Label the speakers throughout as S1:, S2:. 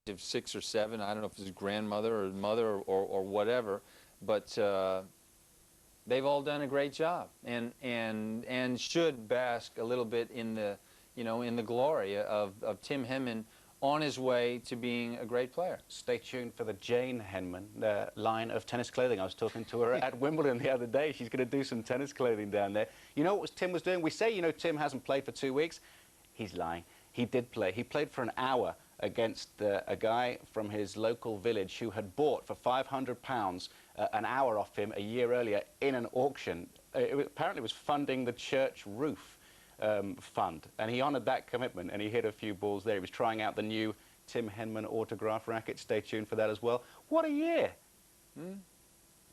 S1: of 6 or 7. I don't know if it's his grandmother or mother or whatever, but they've all done a great job and should bask a little bit in the, in the glory of Tim Henman on his way to being a great player.
S2: Stay tuned for the Jane Henman line of tennis clothing. I was talking to her at Wimbledon the other day. She's going to do some tennis clothing down there. You know what Tim was doing? We say, Tim hasn't played for 2 weeks. He's lying. He did play. He played for an hour against a guy from his local village who had bought for £500 an hour off him a year earlier in an auction. Apparently was funding the church roof fund, and he honoured that commitment, and he hit a few balls there. He was trying out the new Tim Henman autograph racket. Stay tuned for that as well. What a year!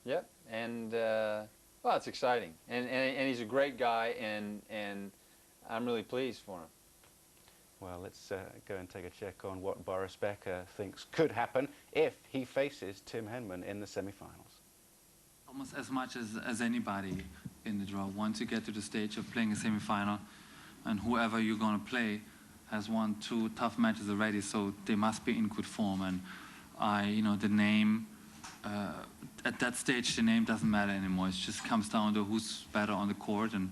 S1: Yep, and well, it's exciting, and he's a great guy, and I'm really pleased for him.
S2: Well, let's go and take a check on what Boris Becker thinks could happen if he faces Tim Henman in the semi-finals.
S3: Almost as much as anybody in the draw. Once you get to the stage of playing a semi-final, and whoever you're going to play has won 2 tough matches already, so they must be in good form. And the name, at that stage, the name doesn't matter anymore. It just comes down to who's better on the court, and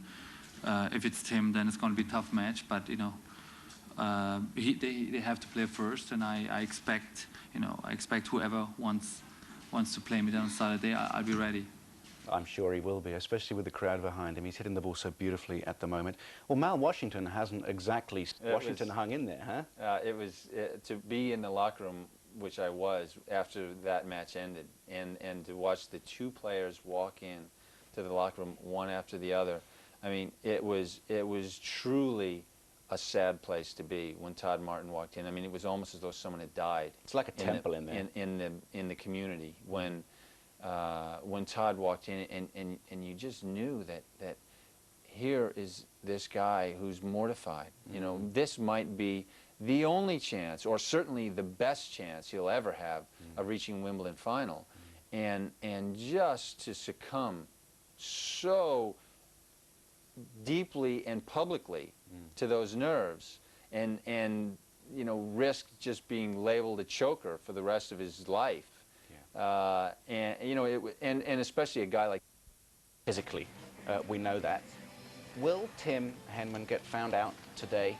S3: if it's Tim, then it's going to be a tough match. But they have to play first, and I expect whoever wants to play me on Saturday, I'll be ready.
S2: I'm sure he will be, especially with the crowd behind him. He's hitting the ball so beautifully at the moment. Well, Mal Washington hasn't exactly hung in there, huh?
S1: It was to be in the locker room, which I was after that match ended, and to watch the 2 players walk in to the locker room one after the other. I mean, it was truly a sad place to be when Todd Martin walked in. I mean, it was almost as though someone had died.
S2: It's like a temple in there.
S1: In the community when Todd walked in, and you just knew that here is this guy who's mortified. This might be the only chance, or certainly the best chance he'll ever have of reaching Wimbledon final, and just to succumb so deeply and publicly to those nerves, and risk just being labeled a choker for the rest of his life. And especially a guy like
S2: physically, we know that. Will Tim Henman get found out today,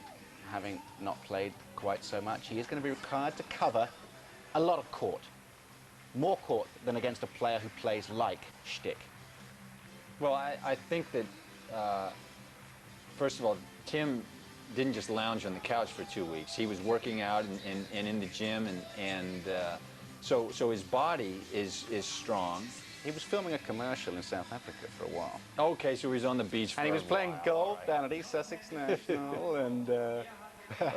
S2: having not played quite so much? He is going to be required to cover a lot of court, more court than against a player who plays like shtick.
S1: Well, I think that first of all, Tim didn't just lounge on the couch for 2 weeks. He was working out and in the gym, and so his body is strong.
S2: He was filming a commercial in South Africa for a while.
S1: Okay, so he was on the beach for
S2: and he was playing
S1: while.
S2: golf down at East Sussex National, and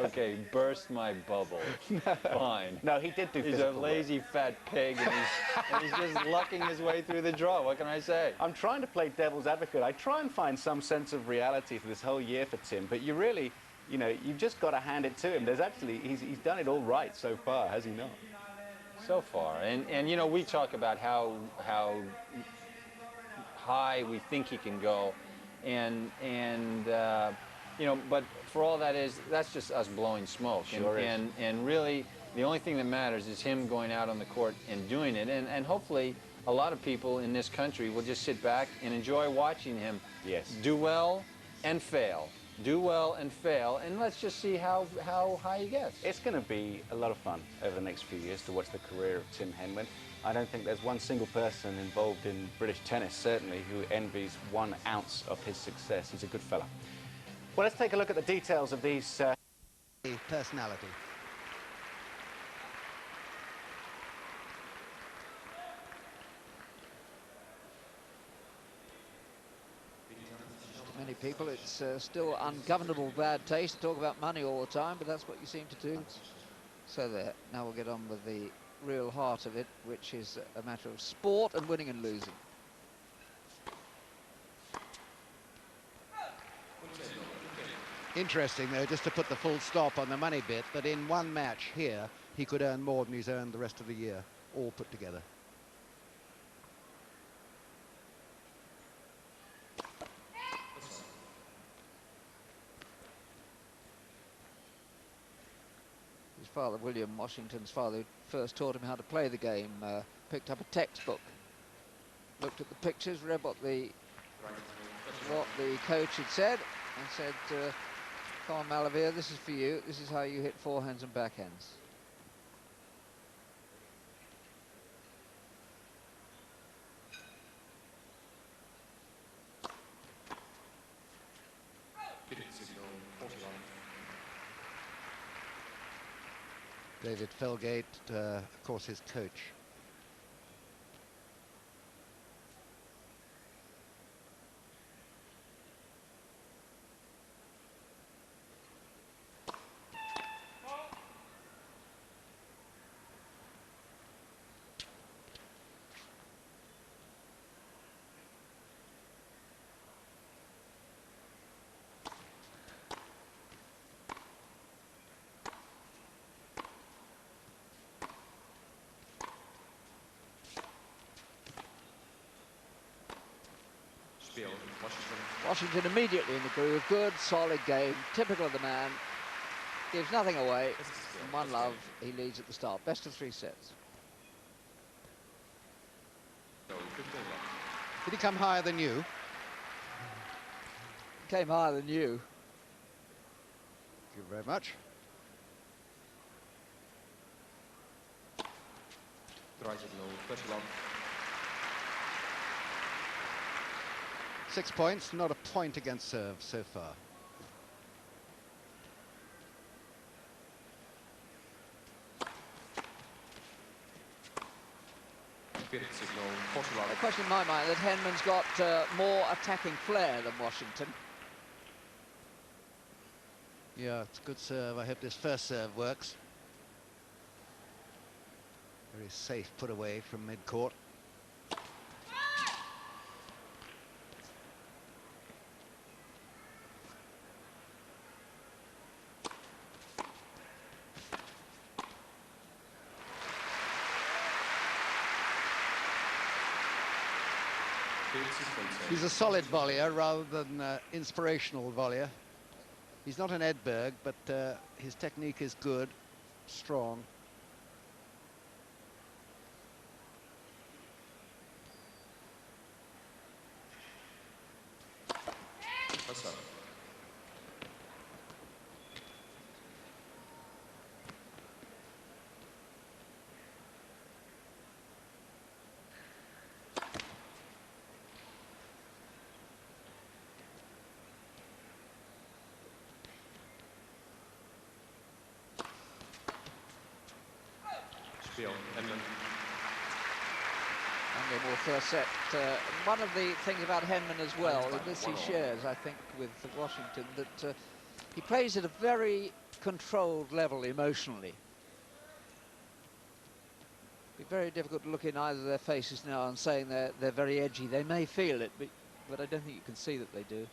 S1: okay, burst my bubble. Fine.
S2: No, he did do.
S1: He's a lazy fat pig, and he's just lucking his way through the draw. What can I say?
S2: I'm trying to play devil's advocate. I try and find some sense of reality for this whole year for Tim, but you really, you've just got to hand it to him. There's actually, he's done it all right so far, has he not?
S1: So far, and we talk about how high we think he can go, but for all that's just us blowing smoke.
S2: Sure is.
S1: And really, the only thing that matters is him going out on the court and doing it, and hopefully a lot of people in this country will just sit back and enjoy watching him do well and fail. Do well and fail, and let's just see how high he gets.
S2: It's going to be a lot of fun over the next few years to watch the career of Tim Henman. I don't think there's one single person involved in British tennis, certainly, who envies 1 ounce of his success. He's a good fella. Well, let's take a look at the details of these...
S4: personality. Many people, it's still ungovernable bad taste to talk about money all the time, but that's what you seem to do. So there, now we'll get on with the real heart of it, which is a matter of sport and winning and losing. Interesting, though, just to put the full stop on the money bit, that in one match here, he could earn more than he's earned the rest of the year, all put together. His father, William, Washington's father, who first taught him how to play the game, picked up a textbook, looked at the pictures, read what the coach had said, and said, come on, Malavia, this is for you. This is how you hit forehands and backhands. David Felgate, of course, his coach. Washington immediately in the groove. Good, solid game. Typical of the man. Gives nothing away. And 1-love, he leads at the start. Best of 3 sets.
S5: Did he come higher than you?
S4: Came higher than you.
S5: Thank you very much. Six points, not a point against serve so far.
S4: A question in my mind that Henman's got more attacking flair than Washington.
S5: Yeah, it's a good serve. I hope this first serve works. Very safe put away from mid-court. He's a solid volleyer rather than inspirational volleyer. He's not an Edberg, but his technique is good, strong.
S4: And more first set. One of the things about Henman as well, and this he shares, I think, with Washington, that he plays at a very controlled level emotionally. It'd be very difficult to look in either of their faces now and saying they're very edgy. They may feel it, but I don't think you can see that they do.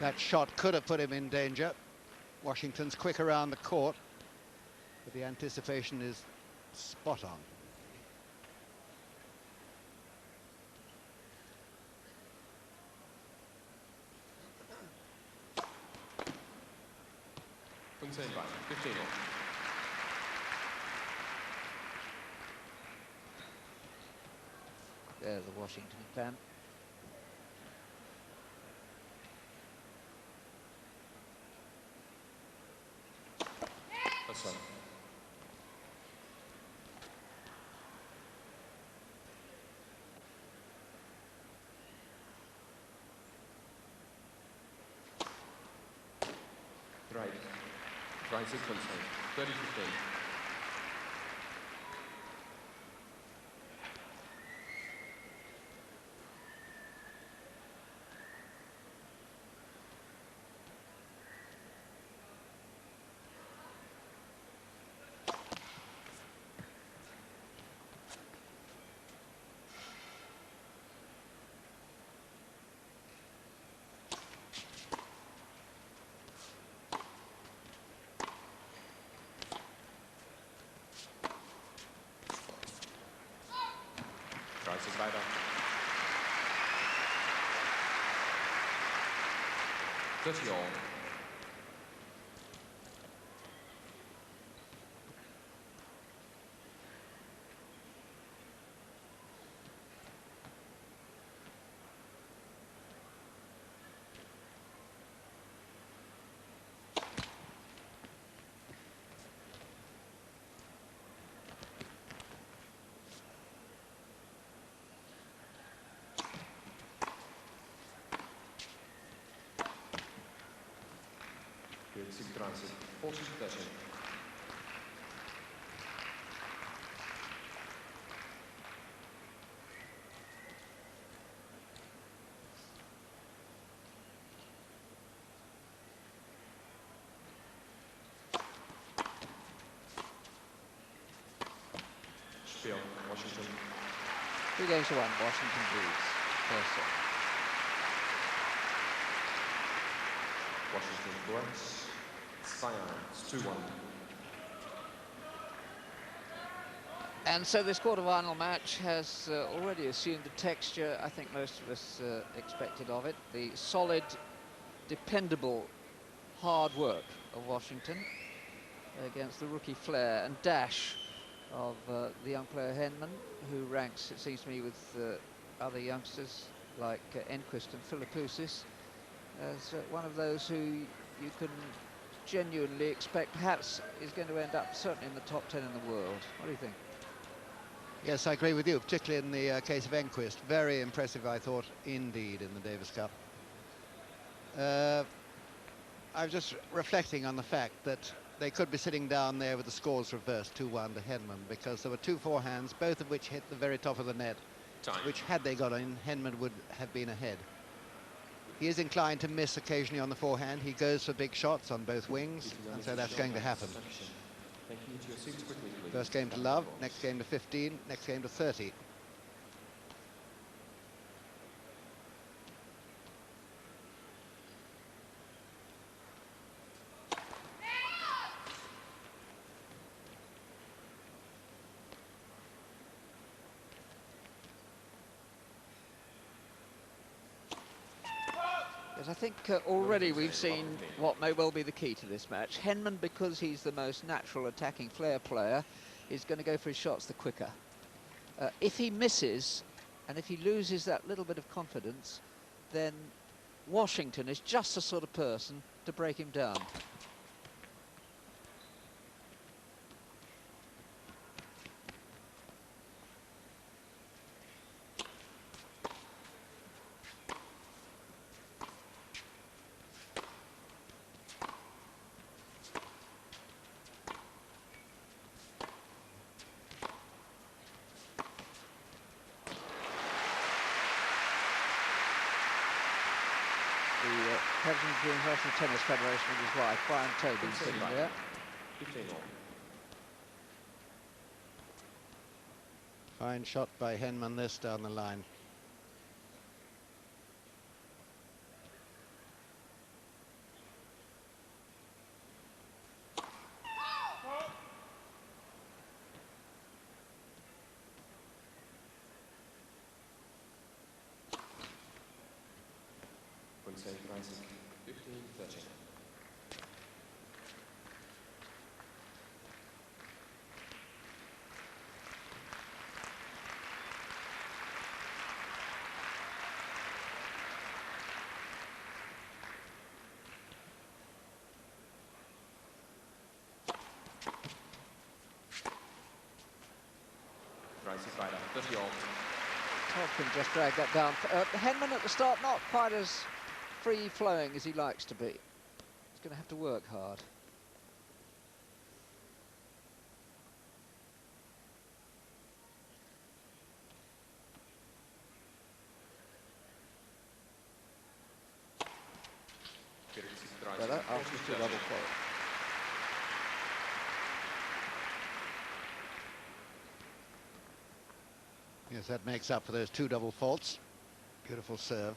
S5: That shot could have put him in danger. Washington's quick around the court, but the anticipation is spot on.
S4: There's the Washington fan.
S6: Right 6 on 30-15. 30 all. Field 37, 40, 30. Spiel, Washington.
S4: 3 games to 1, Washington leads. First set.
S6: Washington breaks. 2-1.
S4: And so this quarter-final match has already assumed the texture I think most of us expected of it. The solid, dependable, hard work of Washington against the rookie flair and dash of the young player Henman, who ranks, it seems to me, with other youngsters like Enquist and Philippousis as one of those who you can genuinely expect perhaps is going to end up certainly in the top 10 in the world. What do you think?
S5: Yes, I agree with you, particularly in the case of Enquist. Very impressive, I thought, indeed, in the Davis Cup. I was just reflecting on the fact that they could be sitting down there with the scores reversed 2-1 to Henman, because there were 2 forehands, both of which hit the very top of the net, which, had they got in, Henman would have been ahead. He is inclined to miss occasionally on the forehand. He goes for big shots on both wings, and so that's going to happen. First game to love, next game to 15, next game to 30.
S4: Yes, I think already we've seen what may well be the key to this match. Henman, because he's the most natural attacking flair player, is going to go for his shots the quicker. If he misses, and if he loses that little bit of confidence, then Washington is just the sort of person to break him down. The president of the International Tennis Federation with his wife, Brian Tobin, sitting there.
S6: 15 all.
S5: Fine shot by Henman this down the line.
S6: Wednesday, 15, 30. Rider, 30 all.
S4: Todd can just drag that down. Henman at the start, not quite as free-flowing as he likes to be. He's going to have to work hard. Better after 2 double fault.
S5: Yes, that makes up for those 2 double faults. Beautiful serve.